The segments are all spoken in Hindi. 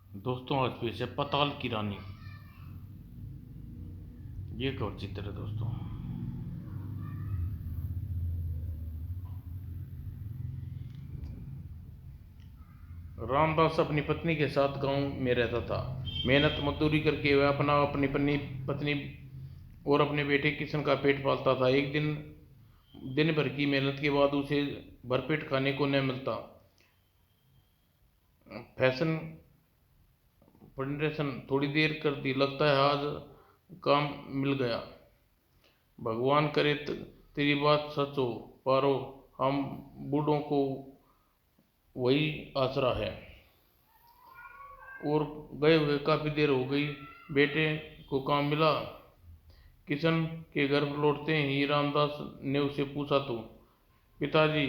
दोस्तों आज पेश है पताल की रानी। ये कवर चित्र है दोस्तों। रामदास अपनी पत्नी के साथ गांव में रहता था। मेहनत मजदूरी करके वह अपनी पत्नी और अपने बेटे किशन का पेट पालता था। एक दिन दिन भर की मेहनत के बाद उसे भरपेट खाने को न मिलता। फैशन फंडेशन थोड़ी देर कर दी, लगता है आज काम मिल गया। भगवान करे तेरी बात सच हो पारो, हम बूढ़ों को वही आसरा है। और गए हुए काफ़ी देर हो गई, बेटे को काम मिला। किशन के घर लौटते ही रामदास ने उसे पूछा, तो पिताजी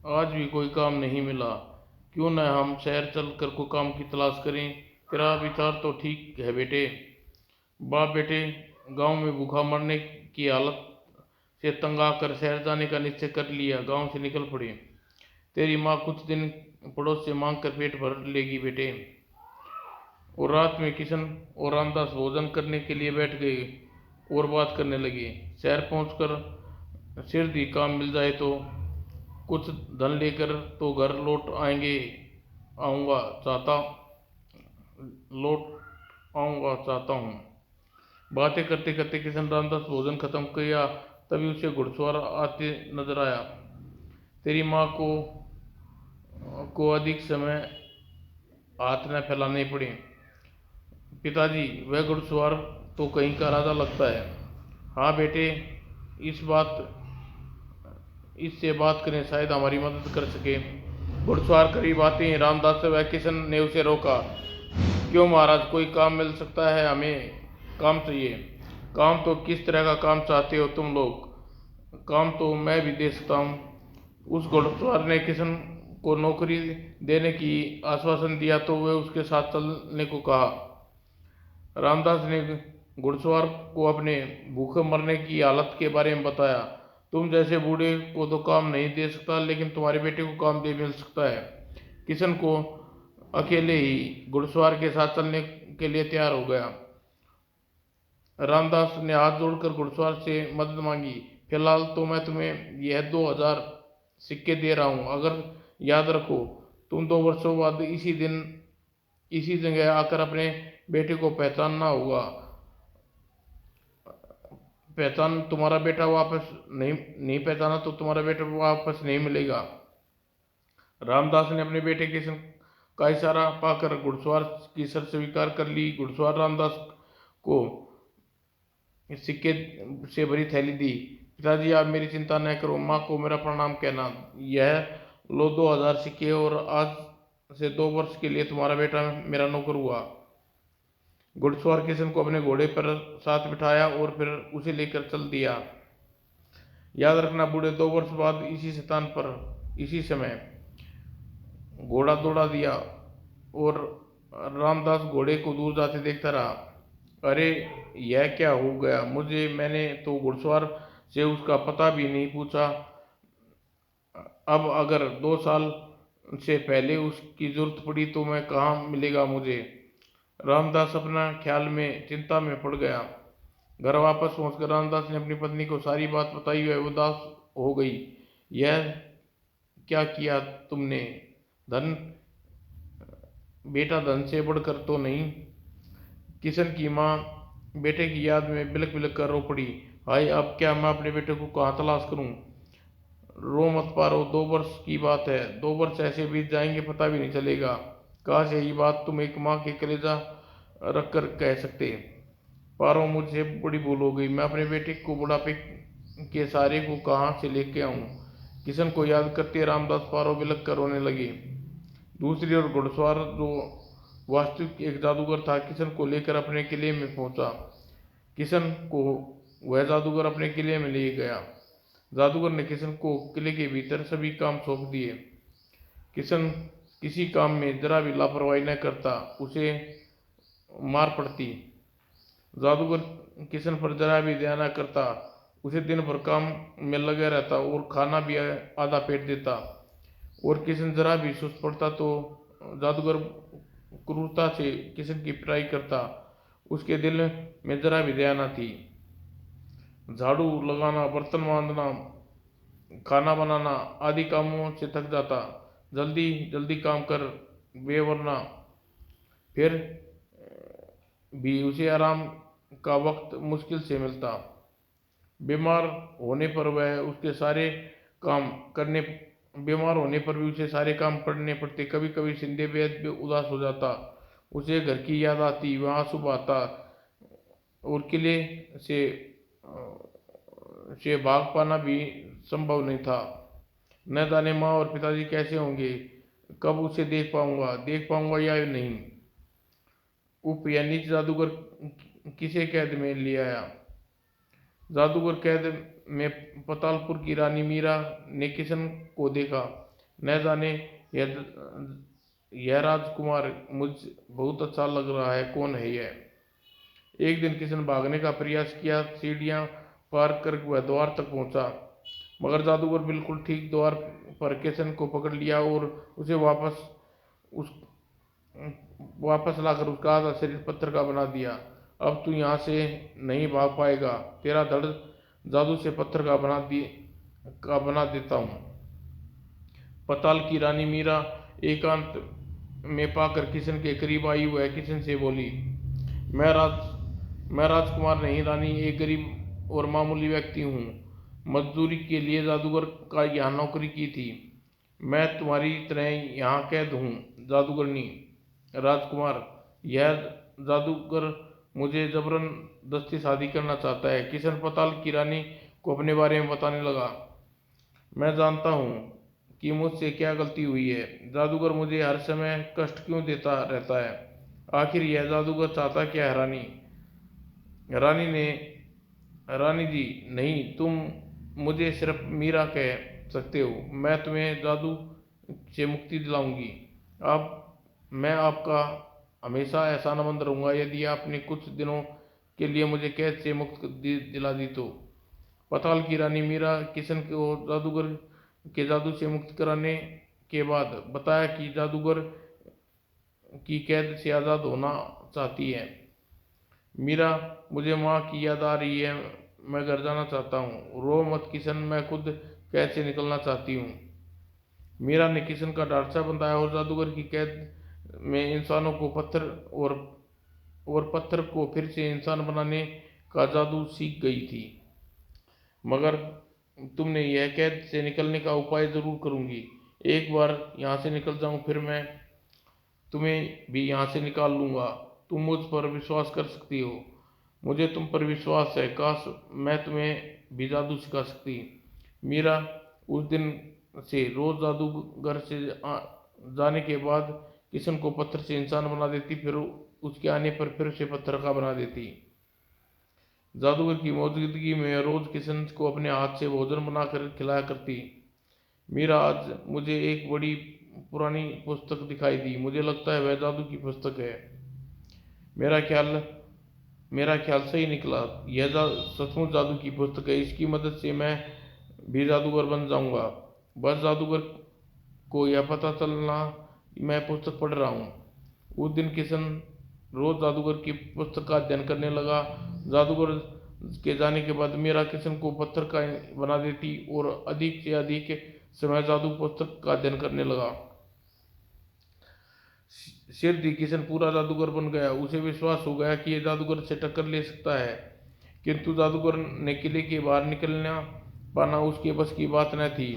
आज भी कोई काम नहीं मिला, क्यों न हम शहर चल कर को काम की तलाश करें। तेरा विचार तो ठीक है बेटे। बाप बेटे गांव में भूखा मरने की हालत से तंग आकर शहर जाने का निश्चय कर लिया, गांव से निकल पड़े। तेरी माँ कुछ दिन पड़ोस से मांग कर पेट भर लेगी बेटे। और रात में किशन और रामदास भोजन करने के लिए बैठ गए और बात करने लगे। शहर पहुंचकर सिर दी काम मिल जाए तो कुछ धन लेकर तो घर आऊंगा चाहता लौट आऊंगा चाहता हूँ। बातें करते करते किशन रामदास भोजन खत्म किया, तभी उसे घुड़सवार आते नजर आया। तेरी माँ को अधिक समय हाथ न फैलाने पड़े। पिताजी वह घुड़सवार तो कहीं का राजा लगता है। हाँ बेटे, इस बात इससे बात करें, शायद हमारी मदद कर सके। घुड़सवार करीब आते ही रामदास व किशन ने उसे रोका। क्यों महाराज, कोई काम मिल सकता है? हमें काम चाहिए। काम तो किस तरह का काम चाहते हो तुम लोग? काम तो मैं भी दे सकता हूँ। उस घुड़सवार ने किशन को नौकरी देने की आश्वासन दिया तो वह उसके साथ चलने को कहा। रामदास ने घुड़सवार को अपने भूखे मरने की हालत के बारे में बताया। तुम जैसे बूढ़े को तो काम नहीं दे सकता, लेकिन तुम्हारे बेटे को काम दे मिल सकता है। किशन को अकेले ही घुड़सवार के साथ चलने के लिए तैयार हो गया। रामदास ने हाथ जोड़कर घुड़सवार से मदद मांगी। फिलहाल तो मैं तुम्हें यह 2000 सिक्के दे रहा हूँ, अगर याद रखो तुम 2 वर्षों बाद इसी जगह आकर अपने बेटे को पहचानना होगा। पहचान तुम्हारा बेटा वापस नहीं पहचाना तो तुम्हारा बेटा वापस नहीं मिलेगा। रामदास ने अपने बेटे किशन का इशारा पाकर घुड़सवार की शर्त स्वीकार कर ली। घुड़सवार रामदास को सिक्के से भरी थैली दी। पिताजी आप मेरी चिंता न करो, माँ को मेरा प्रणाम कहना। यह लो 2000 सिक्के, और आज से 2 वर्ष के लिए तुम्हारा बेटा मेरा नौकर हुआ। घुड़सवार किशन को अपने घोड़े पर साथ बिठाया और फिर उसे लेकर चल दिया। याद रखना बूढ़े, 2 वर्ष बाद इसी स्थान पर इसी समय घोड़ा दौड़ा दिया। और रामदास घोड़े को दूर जाते देखता रहा। अरे यह क्या हो गया मुझे? मैंने तो घुड़सवार से उसका पता भी नहीं पूछा। अब अगर 2 साल से पहले उसकी जरूरत पड़ी तो मैं कहाँ मिलेगा मुझे? रामदास अपना ख्याल में चिंता में पड़ गया। घर वापस पहुंचकर रामदास ने अपनी पत्नी को सारी बात बताई। वह उदास हो गई। यह क्या किया तुमने? धन बेटा धन से बढ़कर तो नहीं? किशन की माँ बेटे की याद में बिलक बिलक कर रो पड़ी। हाय, अब क्या मैं अपने बेटे को कहाँ तलाश करूं? रो मत पारो, 2 वर्ष की बात है। 2 वर्ष ऐसे बीत जाएंगे, पता भी नहीं चलेगा। काश यही बात तुम एक माँ के कलेजा रख कर कह सकते। पारो, मुझसे बड़ी भूल हो गई। मैं अपने बेटे को बुढ़ापे के सहारे को कहाँ से लेके आऊं? किशन को याद करते रामदास पारो बिलक कर रोने लगे। दूसरी ओर घुड़सवार, जो वास्तविक एक जादूगर था, किशन को लेकर अपने किले में पहुंचा। किशन को वह जादूगर अपने किले में ले गया। जादूगर ने किशन को किले के भीतर सभी काम सौंप दिए। किशन किसी काम में जरा भी लापरवाही न करता, उसे मार पड़ती। जादूगर किशन पर जरा भी दया न करता, उसे दिन भर काम में लगा रहता और खाना भी आधा पेट देता। और किशन जरा भी सुस्त पड़ता तो जादूगर क्रूरता से किशन की पिटाई करता, उसके दिल में जरा भी दया न थी। झाड़ू लगाना, बर्तन मांजना, खाना बनाना आदि कामों से थक जाता। जल्दी जल्दी काम कर वे, वरना फिर भी उसे आराम का वक्त मुश्किल से मिलता। बीमार होने पर वह उसके सारे काम करने बीमार होने पर भी उसे सारे काम करने पड़ते। कभी कभी शिंदे बेहद भी उदास हो जाता, उसे घर की याद आती, वह आंसू बहाता और किले से भाग पाना भी संभव नहीं था। न जाने माँ और पिताजी कैसे होंगे, कब उसे देख पाऊंगा या नहीं। उप या नीच जादूगर किसे कैद में ले आया। जादूगर कैद में पतालपुर की रानी मीरा ने किशन को देखा। न जाने यह यह राजकुमार मुझ बहुत अच्छा लग रहा है, कौन है यह। एक दिन किशन भागने का प्रयास किया, सीढ़ियां पार कर वह द्वार तक पहुंचा, मगर जादूगर बिल्कुल ठीक द्वार पर किशन को पकड़ लिया और उसे उस वापस लाकर उसका आधा शरीर पत्थर का बना दिया। अब तू यहाँ से नहीं भाग पाएगा, तेरा धड़ जादू से पत्थर का बना देता हूँ। पताल की रानी मीरा एकांत में पाकर किशन के करीब आई, वह किशन से बोली, मैं राजकुमार नहीं रानी, एक गरीब और मामूली व्यक्ति हूँ। मजदूरी के लिए जादूगर का यहाँ नौकरी की थी। मैं तुम्हारी तरह यहाँ कैद हूँ। जादूगरनी, राजकुमार, यह जादूगर मुझे जबरदस्ती शादी करना चाहता है। किशन पताल की रानी को अपने बारे में बताने लगा। मैं जानता हूँ कि मुझसे क्या गलती हुई है। जादूगर मुझे हर समय कष्ट क्यों देता रहता है। आखिर यह जादूगर चाहता क्या है। रानी ने रानी जी नहीं, तुम मुझे सिर्फ मीरा कह सकते हो। मैं तुम्हें जादू से मुक्ति दिलाऊंगी। अब मैं आपका हमेशा एहसानमंद रहूंगा यदि आपने कुछ दिनों के लिए मुझे कैद से दिला दी तो। पताल की रानी मीरा किशन को जादूगर के जादू से मुक्त कराने के बाद बताया कि जादूगर की कैद से आज़ाद होना चाहती है। मीरा, मुझे माँ की याद आ रही है, मैं घर जाना चाहता हूँ। रो मत किशन, मैं खुद कैद से निकलना चाहती हूँ। मीरा ने किशन का ढांचा बंधाया और जादूगर की कैद में इंसानों को पत्थर को फिर से इंसान बनाने का जादू सीख गई थी। मगर तुमने यह कैद से निकलने का उपाय जरूर करूंगी। एक बार यहाँ से निकल जाऊं फिर मैं तुम्हें भी यहाँ से निकाल लूंगा। तुम मुझ पर विश्वास कर सकती हो। मुझे तुम पर विश्वास है। काश मैं तुम्हें भी जादू सिखा सकती। मीरा उस दिन से रोज जादूगर से जाने के बाद किशन को पत्थर से इंसान बना देती, फिर उसके आने पर फिर से पत्थर का बना देती। जादूगर की मौजूदगी में रोज किशन को अपने हाथ से भोजन बनाकर खिलाया करती। मीरा, आज मुझे एक बड़ी पुरानी पुस्तक दिखाई दी। मुझे लगता है वह जादू की पुस्तक है। मेरा ख्याल मेरा ख्याल सही निकला। यह सचमुच जादू की पुस्तक है। इसकी मदद से मैं भी जादूगर बन जाऊंगा। बस जादूगर को यह पता चलना मैं पुस्तक पढ़ रहा हूँ। उस दिन किशन रोज जादूगर की पुस्तक का अध्ययन करने लगा। जादूगर के जाने के बाद मीरा किशन को पत्थर का बना देती और अधिक से अधिक समय जादू पुस्तक का अध्ययन करने लगा। सिर किशन पूरा जादूगर बन गया। उसे विश्वास हो गया कि यह जादूगर से टक्कर ले सकता है, किंतु जादूगर ने किले के बाहर निकलना पाना उसके बस की बात न थी।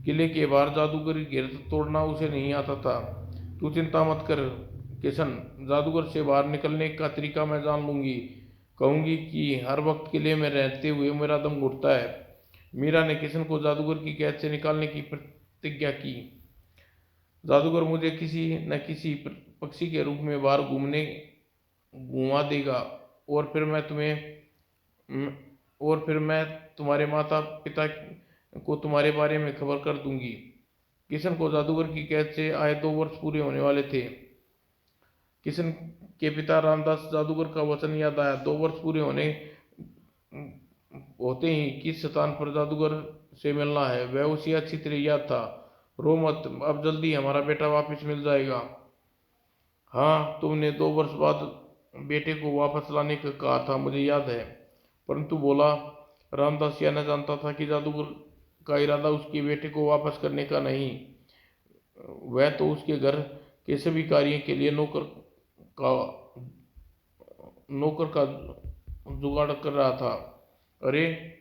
किले के बाहर जादूगर घेर तोड़ना उसे नहीं आता था। तू चिंता मत कर किशन, जादूगर से बाहर निकलने का तरीका मैं जान लूंगी। कहूंगी कि हर वक्त किले में रहते हुए मेरा दम घुटता है। मीरा ने किशन को जादूगर की कैद से निकालने की प्रतिज्ञा की। जादूगर मुझे किसी न किसी पक्षी के रूप में बाहर घुमा देगा और फिर मैं तुम्हारे माता पिता को तुम्हारे बारे में खबर कर दूंगी। किशन को जादूगर की कैद से आए 2 वर्ष पूरे होने वाले थे। किशन के पिता रामदास जादूगर का वचन याद आया। 2 वर्ष पूरे होते ही किस स्थान पर जादूगर से मिलना है वह उसे अच्छी तरह याद था। रो मत, अब जल्दी हमारा बेटा वापस मिल जाएगा। हाँ, तुमने 2 वर्ष बाद बेटे को वापस लाने का कहा था, मुझे याद है। परंतु बोला। रामदास यह न जानता था कि जादूगर का इरादा उसके बेटे को वापस करने का नहीं, वह तो उसके घर के सभी कार्यों के लिए का नौकर का जुगाड़ कर रहा था। अरे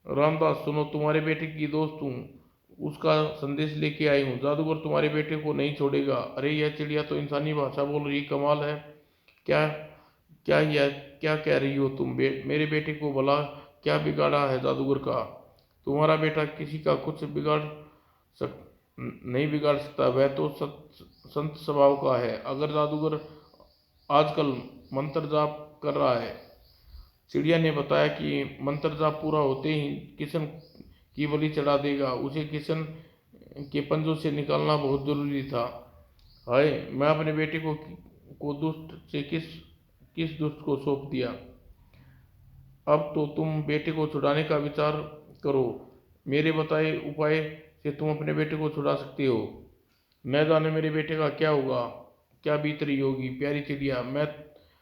रामदास सुनो, तुम्हारे बेटे की दोस्त हूँ, उसका संदेश लेके आई हूँ। जादूगर तुम्हारे बेटे को नहीं छोड़ेगा। अरे यह चिड़िया तो इंसानी भाषा बोल रही, कमाल है। क्या क्या यह क्या कह रही हो तुम? मेरे बेटे को भला क्या बिगाड़ा है जादूगर का? तुम्हारा बेटा किसी का कुछ सक नहीं बिगाड़ सकता, वह तो संत स्वभाव का है। अगर जादूगर आजकल मंत्र जाप कर रहा है। चिड़िया ने बताया कि मंत्र जाप पूरा होते ही किशन की बलि चढ़ा देगा। उसे किशन के पंजों से निकालना बहुत जरूरी था। हाय, मैं अपने बेटे को दुष्ट से किस दुष्ट को सौंप दिया। अब तो तुम बेटे को छुड़ाने का विचार करो। मेरे बताए उपाय से तुम अपने बेटे को छुड़ा सकते हो। न जाने मेरे बेटे का क्या होगा, क्या बीत रही होगी। प्यारी चिड़िया, मैं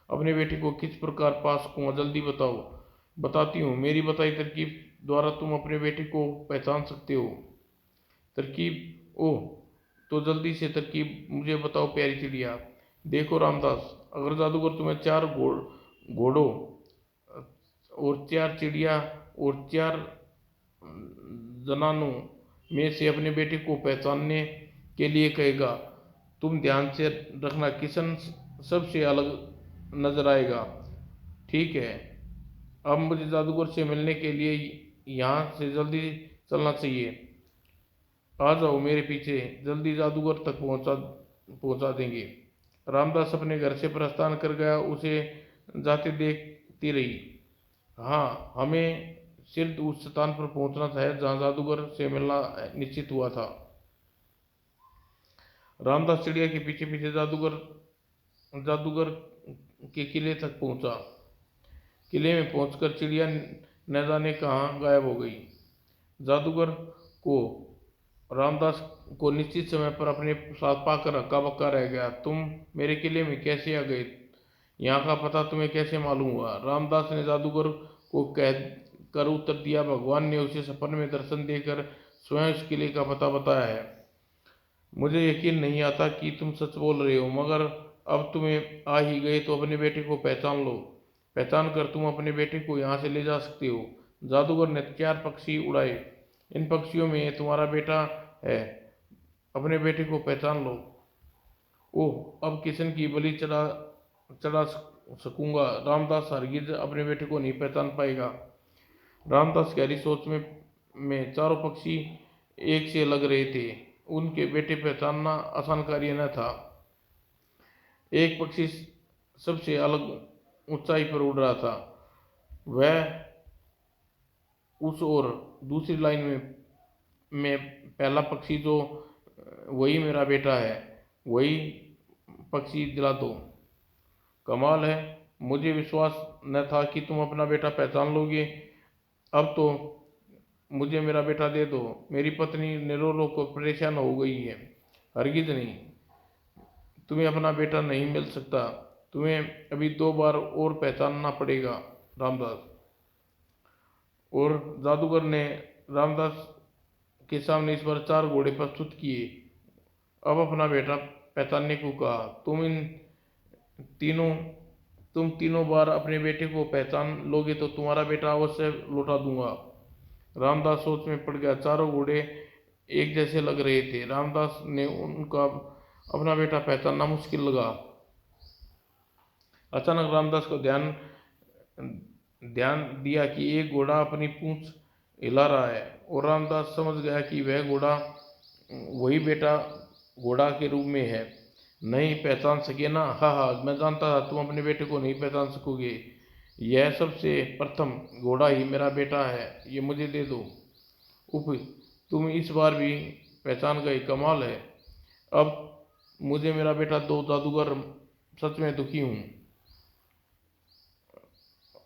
अपने बेटे को किस प्रकार पा सकूँगा, जल्दी बताओ। बताती हूँ, मेरी बताई तरकीब द्वारा तुम अपने बेटे को पहचान सकते हो। तरकीब? ओह, तो जल्दी से तरकीब मुझे बताओ प्यारी चिड़िया। देखो रामदास, अगर जादूगर तुम्हें 4 घोड़ों और 4 चिड़िया और 4 जनानों में से अपने बेटे को पहचानने के लिए कहेगा, तुम ध्यान से रखना, किशन सबसे अलग नजर आएगा। ठीक है, अब मुझे जादूगर से मिलने के लिए यहाँ से जल्दी चलना चाहिए। आ जाओ मेरे पीछे, जल्दी जादूगर तक पहुंचा देंगे। रामदास अपने घर से प्रस्थान कर गया, उसे जाते देखती रही। हाँ, हमें सिर्फ उस स्थान पर पहुंचना था जहाँ जादूगर से मिलना निश्चित हुआ था। रामदास चिड़िया के पीछे पीछे जादूगर जादूगर के किले तक पहुंचा। किले में पहुंचकर चिड़िया न जाने कहाँ गायब हो गई। जादूगर को रामदास को निश्चित समय पर अपने साथ पाकर हक्का बक्का रह गया। तुम मेरे किले में कैसे आ गए? यहाँ का पता तुम्हें कैसे मालूम हुआ? रामदास ने जादूगर को कह कर उत्तर दिया, भगवान ने उसे सपने में दर्शन देकर स्वयं इस किले का पता बताया है। मुझे यकीन नहीं आता कि तुम सच बोल रहे हो, मगर अब तुम्हें आ ही गए तो अपने बेटे को पहचान लो। पहचान कर तुम अपने बेटे को यहाँ से ले जा सकते हो। जादूगर ने 4 पक्षी उड़ाए। इन पक्षियों में तुम्हारा बेटा है, अपने बेटे को पहचान लो। ओह, अब किशन की बलि चढ़ा चढ़ा सकूंगा। रामदास हरगिज अपने बेटे को नहीं पहचान पाएगा। रामदास गहरी सोच में 4 पक्षी एक से लग रहे थे। उनके बेटे पहचानना आसान कार्य न था। एक पक्षी सबसे अलग ऊंचाई पर उड़ रहा था। वह उस और दूसरी लाइन में पहला पक्षी जो वही मेरा बेटा है, वही पक्षी दिला दो। कमाल है, मुझे विश्वास न था कि तुम अपना बेटा पहचान लोगे। अब तो मुझे मेरा बेटा दे दो। मेरी पत्नी रो रो को परेशान हो गई है। हरगिज नहीं, तुम्हें अपना बेटा नहीं मिल सकता। तुम्हें अभी 2 बार और पहचानना पड़ेगा रामदास। और जादूगर ने रामदास के सामने इस बार 4 घोड़े प्रस्तुत किए। अब अपना बेटा पहचानने को कहा। तीनों तुम तीनों बार अपने बेटे को पहचान लोगे तो तुम्हारा बेटा अवश्य लौटा दूंगा। रामदास सोच में पड़ गया। 4 घोड़े एक जैसे लग रहे थे। रामदास ने उनका अपना बेटा पहचानना मुश्किल लगा। अचानक रामदास को ध्यान दिया कि एक घोड़ा अपनी पूंछ हिला रहा है, और रामदास समझ गया कि वह घोड़ा वही बेटा घोड़ा के रूप में है। नहीं पहचान सके ना? हाँ हाँ, मैं जानता था तुम अपने बेटे को नहीं पहचान सकोगे। यह सबसे प्रथम घोड़ा ही मेरा बेटा है, ये मुझे दे दो। उफ, तुम इस बार भी पहचान गए, कमाल है। अब मुझे मेरा बेटा दो, जादूगर सच में दुखी हूँ।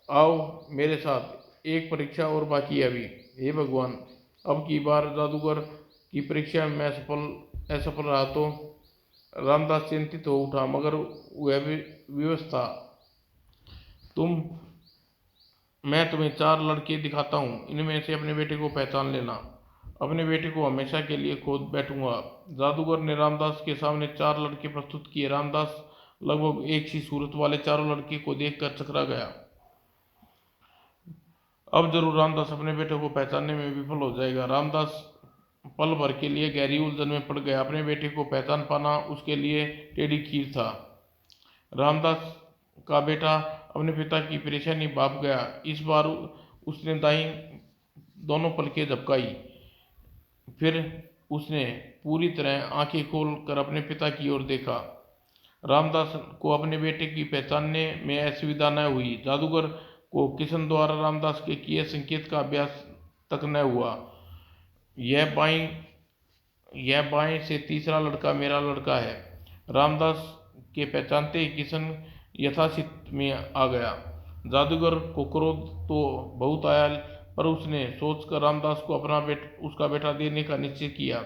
आओ मेरे साथ, एक परीक्षा और बाकी है अभी। हे भगवान, अब की बार जादूगर की परीक्षा में मैं असफल रहा तो? रामदास चिंतित हो उठा, मगर वह भी व्यवस्था, तुम मैं तुम्हें 4 लड़के दिखाता हूँ, इनमें से अपने बेटे को पहचान लेना। अपने बेटे को हमेशा के लिए खोद बैठूंगा। जादूगर ने रामदास के सामने 4 लड़के प्रस्तुत किए। रामदास लगभग एक सी सूरत वाले चारों लड़के को देखकर चकरा गया। अब जरूर रामदास अपने बेटे को पहचानने में विफल हो जाएगा। रामदास पल भर के लिए गहरी उलझन में पड़ गया। अपने बेटे को पहचान पाना उसके लिए टेढ़ी खीर था। रामदास का बेटा अपने पिता की परेशानी भाप गया। इस बार उसने दाई दोनों पलकें झपकाई। फिर उसने पूरी तरह आंखें खोल कर अपने पिता की ओर देखा। रामदास को अपने बेटे की पहचानने में असुविधा न हुई। जादूगर को किशन द्वारा रामदास के किए संकेत का अभ्यास तक न हुआ। यह बाई यह बाएं से तीसरा लड़का मेरा लड़का है। रामदास के पहचानते ही किशन यथास्थिति में आ गया। जादूगर को क्रोध तो बहुत आया, पर उसने सोचकर रामदास को उसका बेटा देने का निश्चय किया।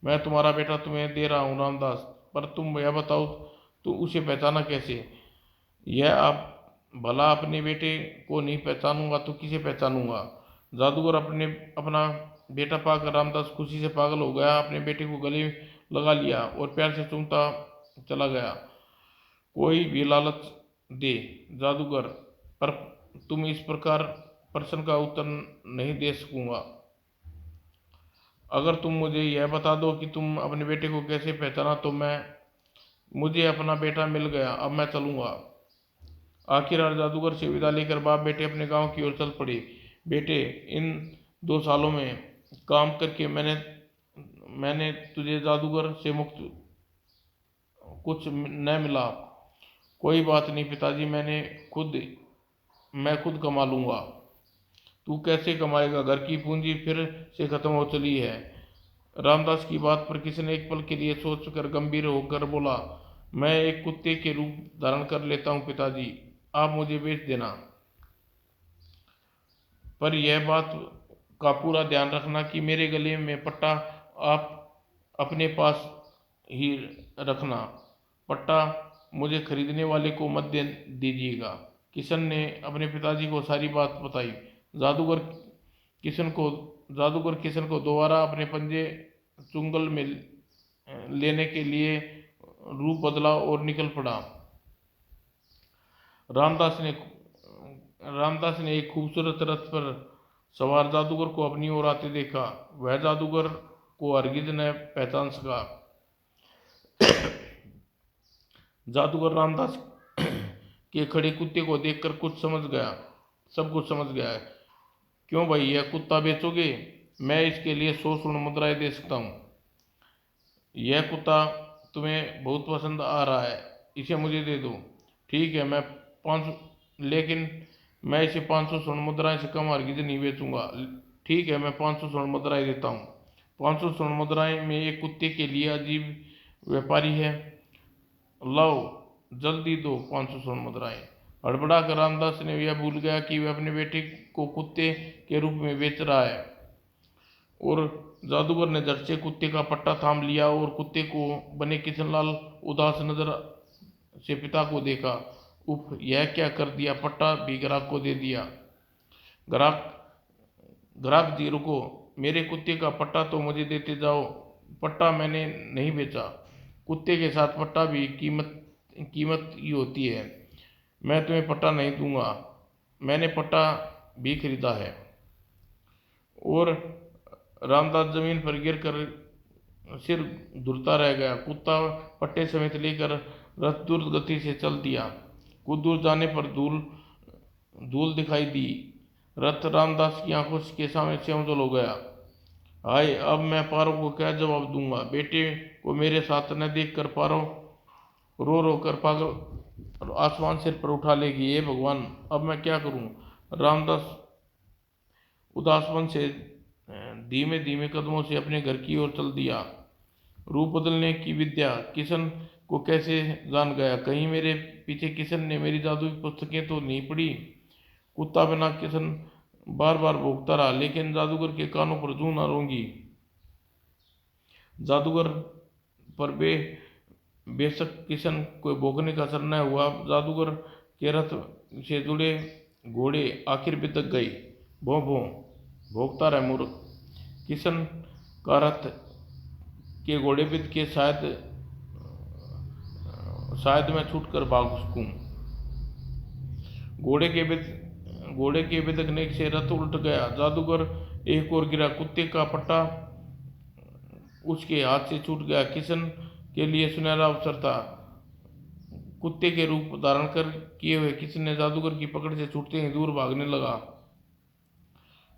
मैं तुम्हारा बेटा तुम्हें दे रहा हूँ रामदास, पर तुम यह बताओ तो उसे पहचाना कैसे? यह आप भला अपने बेटे को नहीं पहचानूंगा तो किसे पहचानूंगा? जादूगर अपना बेटा पाकर रामदास खुशी से पागल हो गया। अपने बेटे को गले लगा लिया और प्यार से चूमता चला गया। कोई भी लालच दे जादूगर, पर तुम इस प्रकार प्रश्न का उत्तर नहीं दे सकूंगा। अगर तुम मुझे यह बता दो कि तुम अपने बेटे को कैसे पहचाना तो मुझे अपना बेटा मिल गया, अब मैं चलूंगा। आखिरकार जादूगर से विदा लेकर बाप बेटे अपने गांव की ओर चल पड़े। बेटे, इन 2 सालों में काम करके मैंने तुझे जादूगर से मुक्त कुछ न मिला। कोई बात नहीं पिताजी, मैं खुद कमा लूंगा। तू कैसे कमाएगा? घर की पूंजी फिर से खत्म हो चली है। रामदास की बात पर किसी ने एक पल के लिए सोचकर गंभीर होकर बोला, मैं एक कुत्ते के रूप धारण कर लेता हूँ पिताजी, आप मुझे बेच देना। पर यह बात का पूरा ध्यान रखना कि मेरे गले में पट्टा आप अपने पास ही रखना। पट्टा मुझे खरीदने वाले को मत दे दीजिएगा। किशन ने अपने पिताजी को सारी बात बताई। जादूगर किशन को जादूगर किशन को दोबारा अपने पंजे चुंगल में लेने के लिए रूप बदला और निकल पड़ा। रामदास ने रामदास ने एक खूबसूरत रथ पर सवार जादूगर को अपनी ओर आते देखा। वह जादूगर को हरगिज न पहचान सका। जादूगर रामदास के खड़े कुत्ते को देखकर सब कुछ समझ गया। क्यों भाई, यह कुत्ता बेचोगे? मैं इसके लिए 100 स्वर्ण मुद्राएं दे सकता हूँ। यह कुत्ता तुम्हें बहुत पसंद आ रहा है, इसे मुझे दे दो। ठीक है, मैं 500 लेकिन मैं इसे 500 स्वर्ण मुद्राएं से कम हरगिज नहीं बेचूंगा। ठीक है, मैं 500 स्वर्ण मुद्राएं देता हूँ। 500 स्वर्ण मुद्राएं में एक कुत्ते के लिए अजीब व्यापारी है। लाओ, जल्दी दो 500 स्वर्ण मुद्राएं। हड़बड़ा कर रामदास ने यह भूल गया कि वह अपने बेटे को कुत्ते के रूप में बेच रहा है, और जादूगर ने झट से कुत्ते का पट्टा थाम लिया और कुत्ते को बने किशनलाल उदास नजर से पिता को देखा। उफ, यह क्या कर दिया? पट्टा भी ग्राहक को दे दिया। ग्राहक ग्राहक जी रुको, मेरे कुत्ते का पट्टा तो मुझे देते जाओ। पट्टा मैंने नहीं बेचा। कुत्ते के साथ पट्टा भी कीमत ही होती है। मैं तुम्हें पट्टा नहीं दूंगा, मैंने पट्टा भी खरीदा है। और रामदास जमीन पर गिर कर सिर धुलता रह गया। कुत्ता पट्टे समेत लेकर रथ द्रुत गति से चल दिया। कुछ दूर जाने पर धूल धूल दिखाई दी। रथ रामदास की आंखों के सामने से ओझल हो गया। हाय, अब मैं पारो को क्या जवाब दूंगा? बेटे को मेरे साथ न देखकर पारो रो रो कर पागल आसमान सिर पर उठा लेगी। हे भगवान, अब मैं क्या करूं? रामदास उदास मन से धीमे धीमे कदमों से अपने घर की ओर चल दिया। रूप बदलने की विद्या किशन को कैसे जान गया? कहीं मेरे पीछे किशन ने मेरी जादू की पुस्तकें तो नहीं पढ़ी? कुत्ता बना किशन बार बार भौंकता रहा, लेकिन जादूगर के कानों पर जूं न रोंगी। जादूगर पर बेशक किशन को भोगने का असर न हुआ। जादूगर के रथ से जुड़े घोड़े आखिर बिदक गए। भों भों भोगता रहे मूर्ख। किशन का रथ के घोड़े बिद के शायद मैं छूट कर भाग सकूं। घोड़े के बिदकने से रथ उल्ट गया। जादूगर एक और गिरा। कुत्ते का पट्टा उसके हाथ से छूट गया। किशन के लिए सुनहरा अवसर था। कुत्ते के रूप धारण कर किए हुए किशन ने जादूगर की पकड़ से छूटते ही दूर भागने लगा।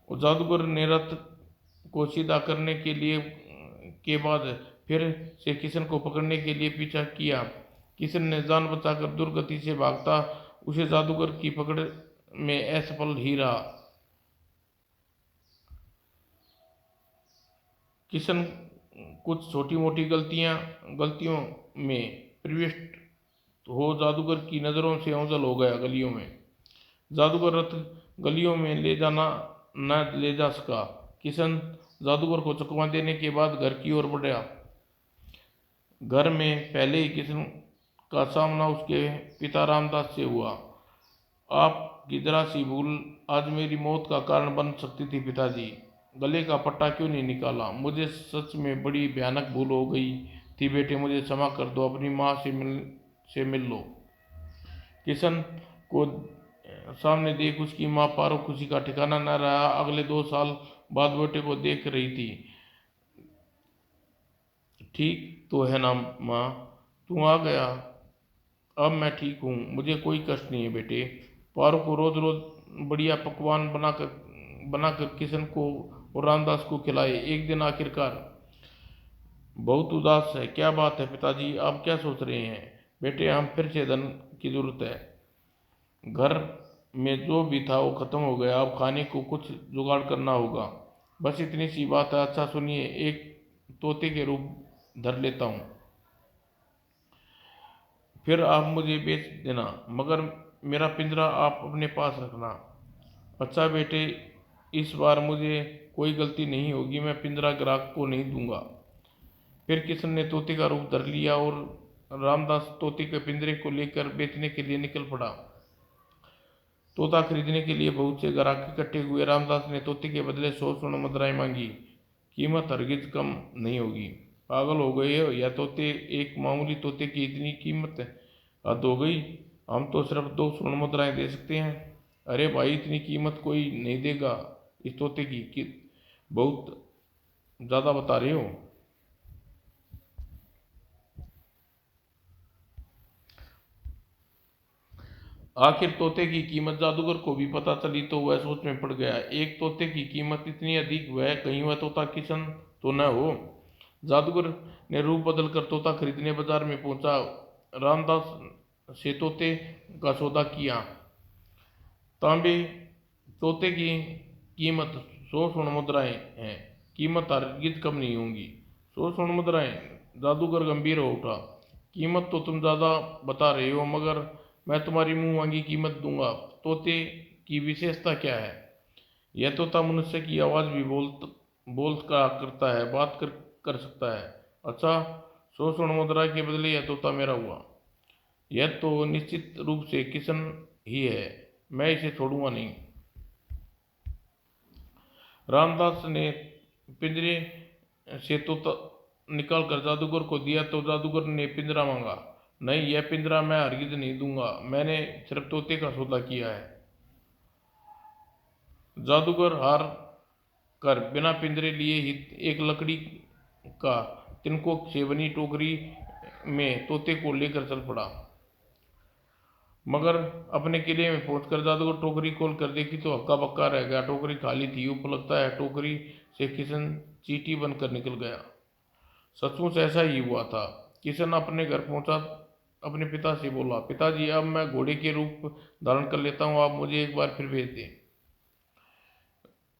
और जादूगर ने रथ को सीधा करने के बाद फिर से किशन को पकड़ने के लिए पीछा किया। किशन ने जान बचाकर दुर्गति से भागता उसे जादूगर की पकड़ में असफल ही रहा। किशन कुछ छोटी मोटी गलतियों में प्रविष्ट हो जादूगर की नज़रों से ओझल हो गया। गलियों में जादूगर रथ गलियों में न ले जा सका। किशन जादूगर को चकमा देने के बाद घर की ओर बढ़ा। घर में पहले ही किशन का सामना उसके पिता रामदास से हुआ। आपकी जरा सी भूल आज मेरी मौत का कारण बन सकती थी पिताजी। गले का पट्टा क्यों नहीं निकाला? मुझे सच में बड़ी भयानक भूल हो गई थी बेटे, मुझे क्षमा कर दो। अपनी माँ से मिल लो। किशन को सामने देख उसकी माँ पारो खुशी का ठिकाना न रहा। अगले 2 साल बाद बेटे को देख रही थी। ठीक तो है ना माँ, तू आ गया? अब मैं ठीक हूँ, मुझे कोई कष्ट नहीं है बेटे। पारो को रोज रोज बढ़िया पकवान बनाकर किशन को और रामदास को खिलाए। एक दिन आखिरकार बहुत उदास है। क्या बात है पिताजी, आप क्या सोच रहे हैं? बेटे हम फिर से धन की जरूरत है। घर में जो भी था वो खत्म हो गया। अब खाने को कुछ जुगाड़ करना होगा। बस इतनी सी बात है। अच्छा सुनिए, एक तोते के रूप धर लेता हूँ, फिर आप मुझे बेच देना, मगर मेरा पिंजरा आप अपने पास रखना। अच्छा बेटे, इस बार मुझे कोई गलती नहीं होगी, मैं पिंजरा ग्राहक को नहीं दूंगा। फिर किशन ने तोते का रूप धर लिया और रामदास तोते के पिंजरे को लेकर बेचने के लिए निकल पड़ा। तोता खरीदने के लिए बहुत से ग्राहक इकट्ठे हुए। रामदास ने तोते के बदले 100 स्वर्ण मुद्राएं मांगी। कीमत हरगिज कम नहीं होगी। पागल हो गए हो? यह तोते, एक मामूली तोते की इतनी कीमत है? हद हो गई, हम तो सिर्फ 2 स्वर्ण मुद्राएं दे सकते हैं। अरे भाई, इतनी कीमत कोई नहीं देगा इस तोते की, बहुत ज़्यादा बता रहे हो। आखिर तोते की कीमत जादूगर को भी पता चली तो वह सोच में पड़ गया। एक तोते की कीमत इतनी अधिक, वह कहीं वह तोता किशन तो न हो। जादूगर ने रूप बदल कर तोता खरीदने बाजार में पहुंचा। रामदास से तोते का सौदा किया। तांबे तोते की कीमत 100 स्वर्ण मुद्राएं हैं। कीमत हरगिज कम नहीं होंगी। 100 स्वर्ण मुद्राएं? जादूगर गंभीर हो उठा। कीमत तो तुम ज़्यादा बता रहे हो, मगर मैं तुम्हारी मुंह मांगी कीमत दूंगा। तोते की विशेषता क्या है? यह तोता मनुष्य की आवाज़ भी बोल का करता है, कर सकता है। अच्छा, 100 स्वर्ण मुद्रा के बदले यह तोता मेरा हुआ। यह तो निश्चित रूप से किशन ही है, मैं इसे छोड़ूंगा नहीं। रामदास ने पिंजरे से तोता निकाल कर जादूगर को दिया तो जादूगर ने पिंजरा मांगा। नहीं, यह पिंजरा मैं हरगिज नहीं दूंगा, मैंने सिर्फ तोते का सौदा किया है। जादूगर हार कर बिना पिंजरे लिए ही एक लकड़ी का तिनकों से बनी टोकरी में तोते को लेकर चल पड़ा। मगर अपने किले में पहुंचकर जादूगर टोकरी खोल कर देखी तो हक्का बक्का रह गया। टोकरी खाली थी। ऊपर लगता है टोकरी से किशन चींटी बनकर निकल गया। सचमुच ऐसा ही हुआ था। किशन अपने घर पहुंचा, अपने पिता से बोला, पिताजी अब मैं घोड़े के रूप धारण कर लेता हूँ, आप मुझे एक बार फिर भेज दें।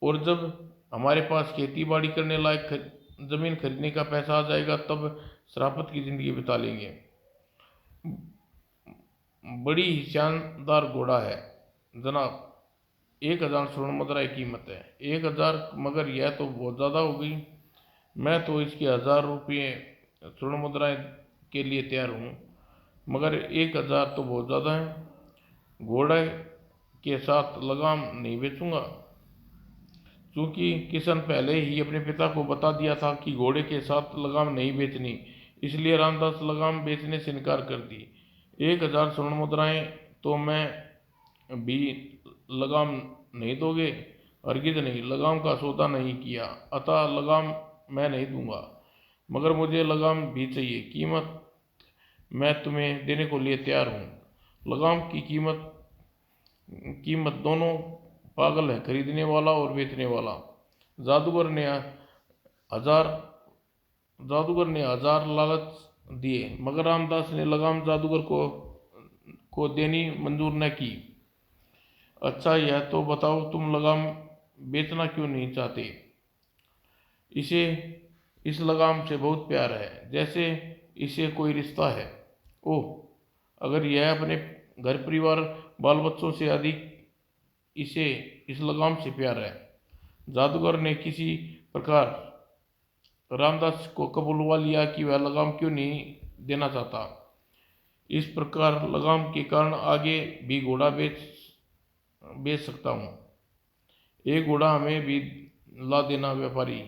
और जब हमारे पास खेती बाड़ी करने लायक जमीन खरीदने का पैसा आ जाएगा तब शराफत की जिंदगी बिता लेंगे। बड़ी ही शानदार घोड़ा है जनाब, 1000 स्वर्ण मुद्रा की कीमत है। 1000? मगर यह तो बहुत ज़्यादा हो गई। मैं तो इसके 1000 रुपये स्वर्ण मुद्राएं के लिए तैयार हूँ, मगर 1,000 तो बहुत ज़्यादा है। घोड़े के साथ लगाम नहीं बेचूंगा। चूंकि किशन पहले ही अपने पिता को बता दिया था कि घोड़े के साथ लगाम नहीं बेचनी, इसलिए रामदास लगाम बेचने से इनकार कर दी। 1,000 स्वर्ण मुद्राएं तो मैं भी लगाम नहीं दोगे? हरगिज नहीं, लगाम का सौदा नहीं किया, अतः लगाम मैं नहीं दूंगा। मगर मुझे लगाम भी चाहिए, कीमत मैं तुम्हें देने को लिए तैयार हूँ। लगाम की कीमत कीमत दोनों पागल है, खरीदने वाला और बेचने वाला। जादूगर ने हजार जादूगर ने 1,000 लालच दिए, मगर रामदास ने लगाम जादूगर को देनी मंजूर न की। अच्छा, यह तो बताओ, तुम लगाम बेचना क्यों नहीं चाहते? इसे इस लगाम से बहुत प्यार है, जैसे इसे कोई रिश्ता है। ओह, अगर यह अपने घर परिवार बाल बच्चों से अधिक इसे इस लगाम से प्यार है। जादूगर ने किसी प्रकार रामदास को कबूलवा लिया कि वह लगाम क्यों नहीं देना चाहता। इस प्रकार लगाम के कारण आगे भी घोड़ा बेच बेच सकता हूँ। एक घोड़ा हमें भी ला देना व्यापारी,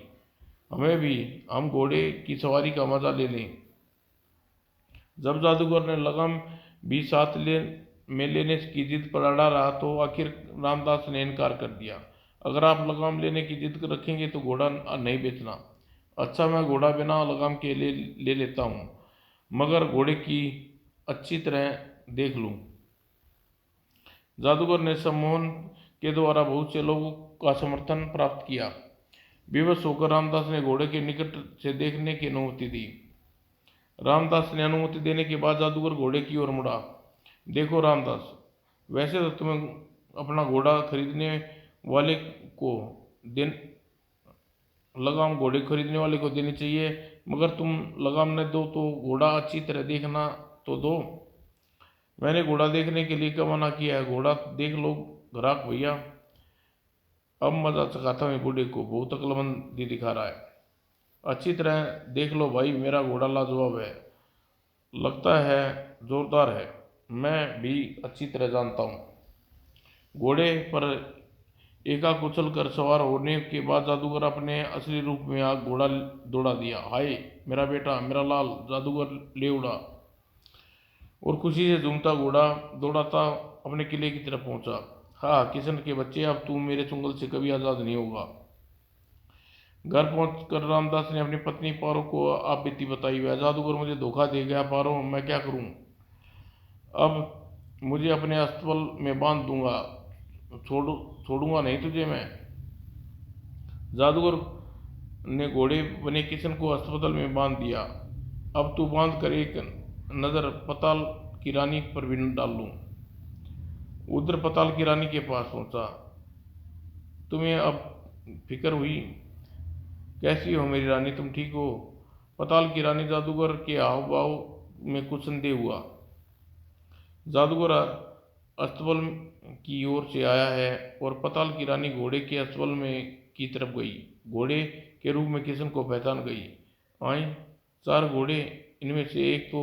हमें भी, हम घोड़े की सवारी का मजा ले लें। जब जादूगर ने लगाम भी साथ में लेने की जिद पर अड़ा रहा तो आखिर रामदास ने इनकार कर दिया। अगर आप लगाम लेने की जिद रखेंगे तो घोड़ा नहीं बेचना। अच्छा, मैं घोड़ा बिना लगाम के ले लेता हूँ, मगर घोड़े की अच्छी तरह देख लूँ। जादूगर ने सम्मोहन के द्वारा बहुत से लोगों का समर्थन प्राप्त किया। विवश होकर रामदास ने घोड़े के निकट से देखने की अनुमति दी। रामदास ने अनुमति देने के बाद जादूगर घोड़े की ओर मुड़ा। देखो रामदास, वैसे तो तुम्हें अपना घोड़ा खरीदने वाले को दिन लगाम घोड़े खरीदने वाले को देनी चाहिए, मगर तुम लगाम न दो तो घोड़ा अच्छी तरह देखना तो दो। मैंने घोड़ा देखने के लिए कब मना किया है? घोड़ा देख लो ग्राहक भैया। अब मजा चखाता हूँ बूढ़े को, बहुत अक्लमंदी दिखा रहा है। अच्छी तरह देख लो भाई, मेरा घोड़ा लाजवाब है, लगता है जोरदार है, मैं भी अच्छी तरह जानता हूँ। घोड़े पर एकाक उछल कर सवार होने के बाद जादूगर अपने असली रूप में आग घोड़ा दौड़ा दिया। हाय मेरा बेटा, मेरा लाल, जादूगर ले उड़ा और खुशी से झूमता घोड़ा दौड़ाता अपने किले की तरफ पहुंचा। हाँ किशन के बच्चे, अब तू मेरे चुंगल से कभी आज़ाद नहीं होगा। घर पहुंचकर रामदास ने अपनी पत्नी पारो को आप बीती बताई। वह जादूगर मुझे धोखा दे गया पारो, मैं क्या करूं? अब मुझे अपने अस्तबल में बांध दूंगा, छोड़ूंगा नहीं तुझे मैं। जादूगर ने घोड़े बने किशन को अस्पताल में बांध दिया। अब तू बांध कर एक नज़र पताल की रानी पर भी डाल लूँ। उधर पताल की रानी के पास पहुंचा। तुम्हें अब फिक्र हुई? कैसी हो मेरी रानी, तुम ठीक हो? पताल की रानी जादूगर के हाव भाव में कुछ संदेह हुआ। जादूगर अस्तबल की ओर से आया है और पताल की रानी घोड़े के अस्तबल में की तरफ गई। घोड़े के रूप में किशन को पहचान गई। आई 4 घोड़े, इनमें से एक तो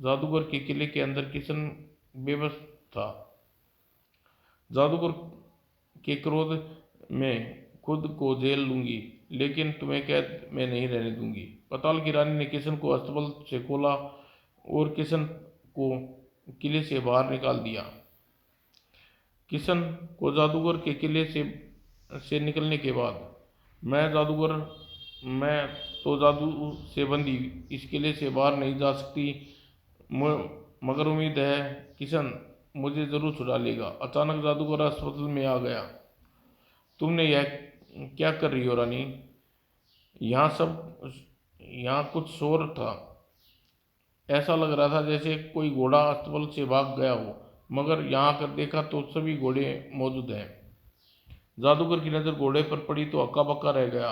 जादूगर के किले के अंदर किशन बेबस था। जादूगर के क्रोध में खुद को जेल लूंगी, लेकिन तुम्हें कैद में नहीं रहने दूंगी। पताल की रानी ने किशन को अस्तबल से खोला और किशन को किले से बाहर निकाल दिया। किशन को जादूगर के किले से निकलने के बाद मैं तो जादू से बंदी इस किले से बाहर नहीं जा सकती, मगर उम्मीद है किशन मुझे जरूर छुड़ा लेगा। अचानक जादूगर अस्पताल में आ गया। तुमने यह क्या कर रही हो रानी? यहाँ कुछ शोर था। ऐसा लग रहा था जैसे कोई घोड़ा अस्तबल से भाग गया हो, मगर यहाँ आकर देखा तो सभी घोड़े मौजूद हैं। जादूगर की नज़र घोड़े पर पड़ी तो हक्का बक्का रह गया।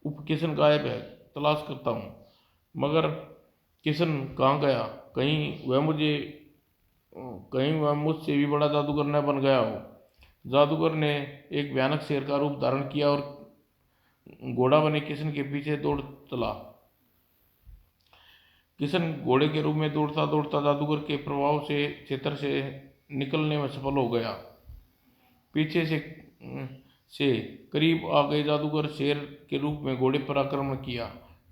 उप किशन गायब है, तलाश करता हूँ, मगर किशन कहाँ गया? कहीं वह मुझसे भी बड़ा जादूगर न बन गया हो। जादूगर ने एक भयानक शेर का रूप धारण किया और घोड़ा बने किशन के पीछे दौड़ चला। किशन घोड़े के रूप में दौड़ता दौड़ता जादूगर के प्रभाव से क्षेत्र से निकलने में सफल हो गया। पीछे से करीब आ गए जादूगर शेर के रूप में घोड़े पर आक्रमण किया।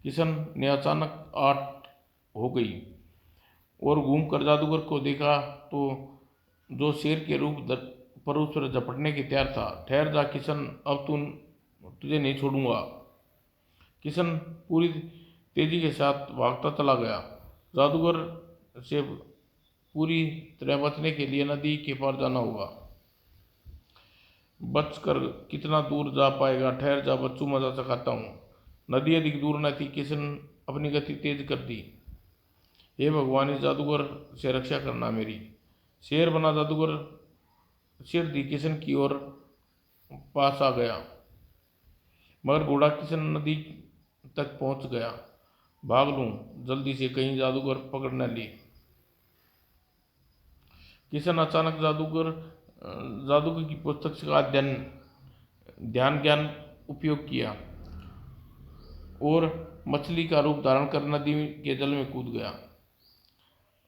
किशन ने अचानक आट हो गई और घूमकर जादूगर को देखा तो जो शेर के रूप पर उस पर झपटने के तैयार था। ठहर जा किशन, अब तुझे नहीं छोड़ूंगा। किशन पूरी तेजी के साथ भागता चला गया। जादूगर से पूरी तरह बचने के लिए नदी के पार जाना होगा। बचकर कितना दूर जा पाएगा? ठहर जा बच्चू, मजा चखाता हूँ। नदी अधिक दूर न थी। किशन अपनी गति तेज कर दी। हे भगवान, इस जादूगर से रक्षा करना मेरी। शेर बना जादूगर सिर दी किशन की ओर पास आ गया, मगर घोड़ा किशन नदी तक पहुंच गया। भाग लूं जल्दी से, कहीं जादूगर पकड़ न ले। किशन अचानक जादूगर की पुस्तक का ध्यान ज्ञान उपयोग किया और मछली का रूप धारण कर नदी के जल में कूद गया।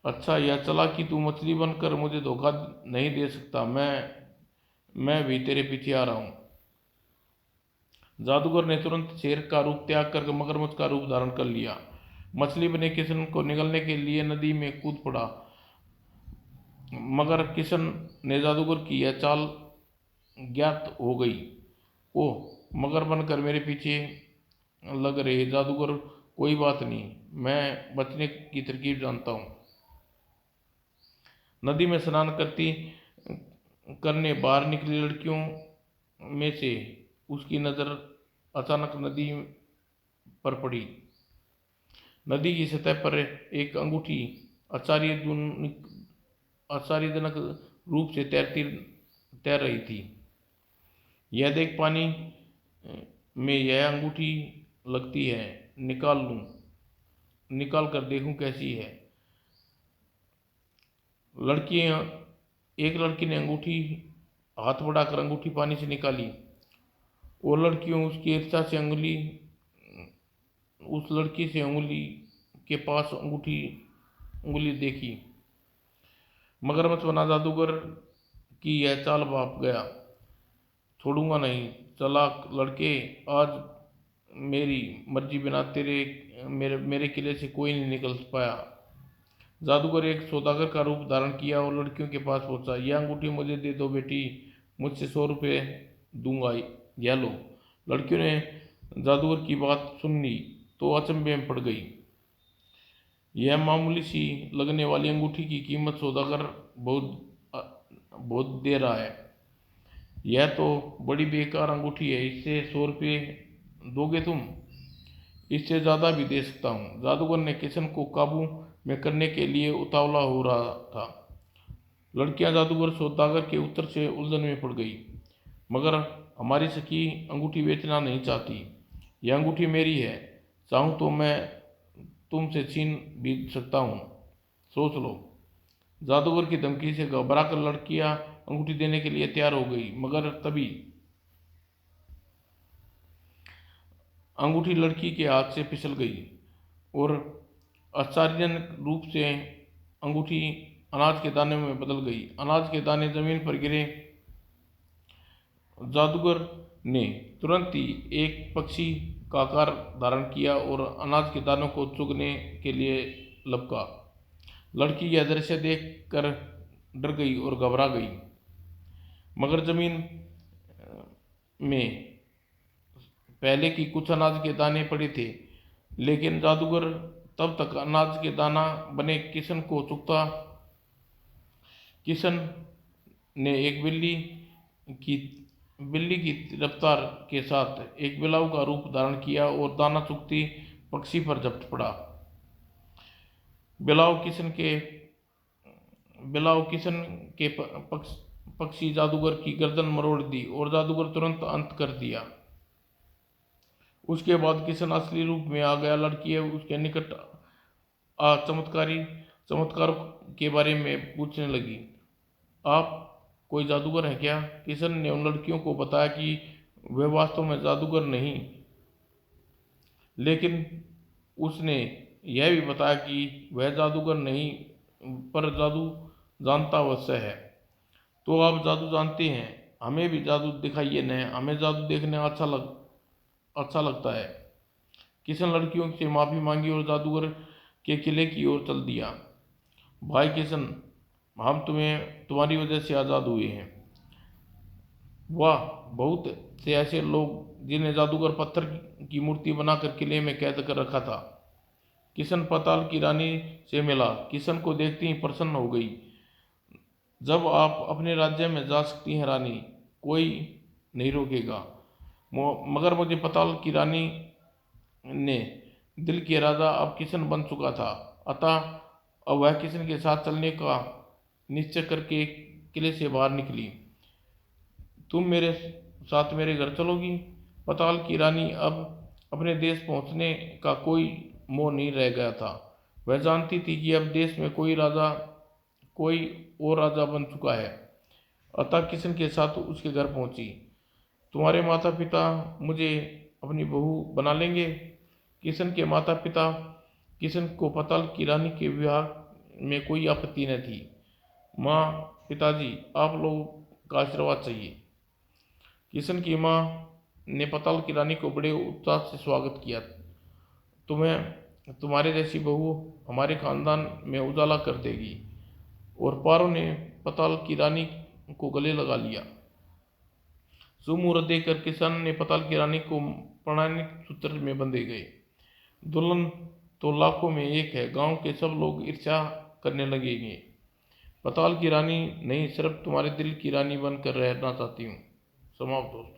अच्छा, यह चला कि तू मछली बनकर मुझे धोखा नहीं दे सकता। मैं भी तेरे पीछे आ रहा हूं। जादूगर ने तुरंत शेर का रूप त्याग कर मगरमच्छ का रूप धारण कर लिया। मछली बने किशन को निगलने के लिए नदी में कूद पड़ा, मगर किशन ने जादूगर की यह चाल ज्ञात हो गई। ओह, मगर बनकर मेरे पीछे लग रहे जादूगर, कोई बात नहीं, मैं बचने की तरकीब जानता हूँ। नदी में स्नान करने बाहर निकली लड़कियों में से उसकी नज़र अचानक नदी पर पड़ी। नदी की सतह पर एक अंगूठी आश्चर्यजनक रूप से तैर रही थी। यह देख पानी में यह अंगूठी लगती है, निकाल कर देखूं कैसी है। एक लड़की ने हाथ बढ़ाकर अंगूठी पानी से निकाली और लड़कियों उसकी ईर्ष्या से उस लड़की से अंगुली के पास अंगुली देखी। मगरमच्छ बना जादूगर की यह चाल भाप गया। छोड़ूंगा नहीं चालाक लड़के, आज मेरी मर्जी बिना मेरे किले से कोई नहीं निकल पाया। जादूगर एक सौदागर का रूप धारण किया और लड़कियों के पास पहुंचा। यह अंगूठी मुझे दे दो बेटी, मुझसे 100 रुपये दूंगा, यह लो। लड़कियों ने जादूगर की बात सुनी तो अचंभे में पड़ गई। यह मामूली सी लगने वाली अंगूठी की कीमत सौदागर बहुत दे रहा है। यह तो बड़ी बेकार अंगूठी है, इससे 100 रुपये दोगे तुम? इससे ज़्यादा भी दे सकता हूँ। जादूगर ने किशन को काबू में करने के लिए उतावला हो रहा था। लड़कियां जादूगर सौदागर के उत्तर से उलझन में पड़ गई। मगर हमारी सखी अंगूठी बेचना नहीं चाहती। यह अंगूठी मेरी है, चाहूँ तो मैं तुमसे छीन भी सकता हूँ, सोच लो। जादूगर की धमकी से घबराकर लड़कियां अंगूठी देने के लिए तैयार हो गई, मगर तभी अंगूठी लड़की के हाथ से फिसल गई और आश्चर्यजनक रूप से अंगूठी अनाज के दाने में बदल गई। अनाज के दाने जमीन पर गिरे। जादूगर ने तुरंत ही एक पक्षी का आकार धारण किया और अनाज के दानों को चुगने के लिए लपका। लड़की यह दृश्य देख कर डर गई और घबरा गई, मगर जमीन में पहले की कुछ अनाज के दाने पड़े थे। लेकिन जादूगर तब तक अनाज के दाना बने किशन को चुगता। किशन ने एक बिल्ली की रफ्तार के साथ एक बिलाव का रूप धारण किया और दाना चुगती पक्षी पर झपट पड़ा। बिलाव किशन के पक्षी जादूगर की गर्दन मरोड़ दी और जादूगर तुरंत अंत कर दिया। उसके बाद किशन असली रूप में आ गया। लड़की उसके निकट चमत्कार के बारे में पूछने लगी। आप कोई जादूगर हैं क्या? किशन ने उन लड़कियों को बताया कि वे वास्तव में जादूगर नहीं, लेकिन उसने यह भी बताया कि वह जादूगर नहीं पर जादू जानता अवश्य है। तो आप जादू जानते हैं, हमें भी जादू दिखाइए न, हमें जादू देखने अच्छा लगता है। किशन लड़कियों से माफी मांगी और जादूगर के किले की ओर चल दिया। भाई किशन, हम तुम्हारी वजह से आज़ाद हुए हैं। वाह, बहुत से ऐसे लोग जिन्हें जादूगर पत्थर की मूर्ति बनाकर किले में कैद कर रखा था। किशन पाताल की रानी से मिला, किशन को देखते ही प्रसन्न हो गई। जब आप अपने राज्य में जा सकती हैं रानी, कोई नहीं रोकेगा। मगर मुझे पाताल की रानी ने दिल के राजा अब किशन बन चुका था, अतः अब वह किशन के साथ चलने का निश्चय करके किले से बाहर निकली। तुम मेरे साथ मेरे घर चलोगी? पाताल की रानी अब अपने देश पहुंचने का कोई मोह नहीं रह गया था। वह जानती थी कि अब देश में कोई और राजा बन चुका है, अतः किशन के साथ उसके घर पहुंची। तुम्हारे माता पिता मुझे अपनी बहू बना लेंगे? किशन के माता पिता किशन को पाताल की रानी के विवाह में कोई आपत्ति न थी। माँ, पिताजी, आप लोगों का आशीर्वाद चाहिए। किशन की माँ ने पाताल की रानी को बड़े उत्साह से स्वागत किया। तुम्हारे जैसी बहू हमारे खानदान में उजाला कर देगी। और पारो ने पाताल की रानी को गले लगा लिया। शुभ मुहूर्त देखकर किशन ने पाताल की रानी को प्रमाणिक सूत्र में बंधे गए। दुल्हन तो लाखों में एक है, गांव के सब लोग ईर्ष्या करने लगेंगे। पाताल की रानी नहीं, सिर्फ तुम्हारे दिल की रानी बनकर रहना चाहती हूँ। समाप्त दोस्तों।